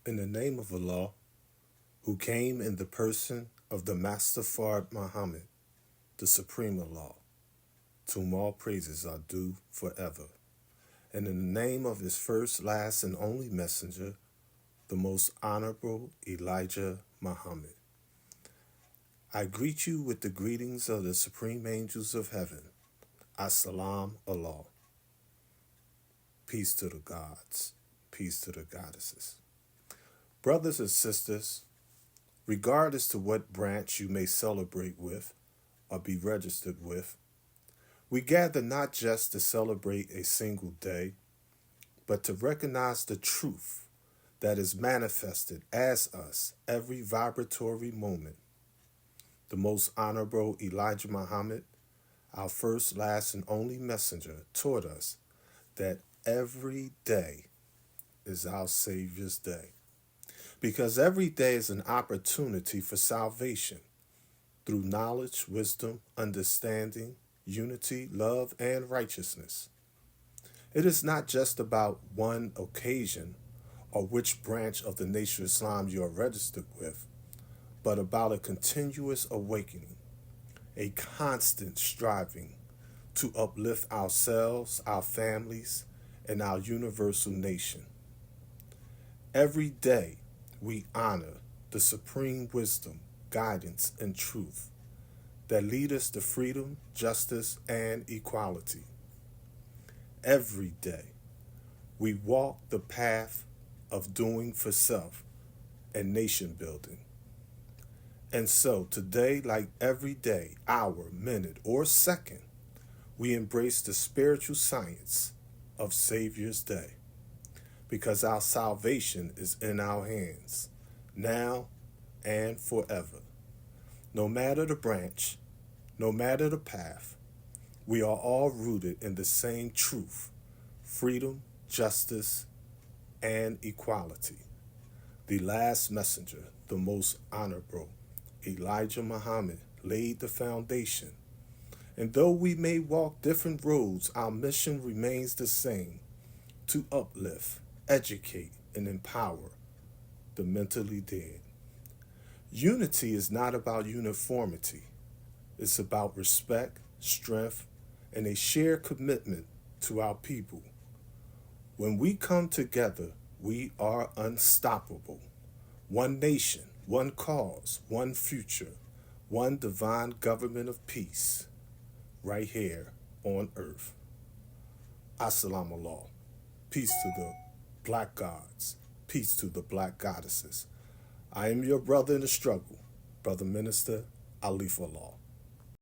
In the name of Allah, who came in the person of the Master Fard Muhammad, the Supreme Allah, to whom all praises are due forever. And in the name of his first, last, and only messenger, the most honorable Elijah Muhammad. I greet you with the greetings of the supreme angels of heaven. As-salam Allah. Peace to the gods. Peace to the goddesses. Brothers and sisters, regardless to what branch you may celebrate with or be registered with, we gather not just to celebrate a single day, but to recognize the truth that is manifested as us every vibratory moment. The most honorable Elijah Muhammad, our first, last, and only messenger, taught us that every day is our Savior's day. Because every day is an opportunity for salvation through knowledge, wisdom, understanding, unity, love, and righteousness. It is not just about one occasion or which branch of the Nation of Islam you are registered with, but about a continuous awakening, a constant striving to uplift ourselves, our families, and our universal nation. Every day, we honor the supreme wisdom, guidance, and truth that lead us to freedom, justice, and equality. Every day, we walk the path of doing for self and nation building. And so today, like every day, hour, minute, or second, we embrace the spiritual science of Savior's Day. Because our salvation is in our hands, now and forever. No matter the branch, no matter the path, we are all rooted in the same truth, freedom, justice, and equality. The last messenger, the most honorable, Elijah Muhammad, laid the foundation. And though we may walk different roads, our mission remains the same, to uplift, educate, and empower the mentally dead. Unity is not about uniformity. It's about respect, strength, and a shared commitment to our people. When we come together, we are unstoppable. One nation, one cause, one future, one divine government of peace, right here on earth. As-salam Allah. Peace to the Black gods. Peace to the Black goddesses. I am your brother in the struggle, Brother Minister Alif Allah.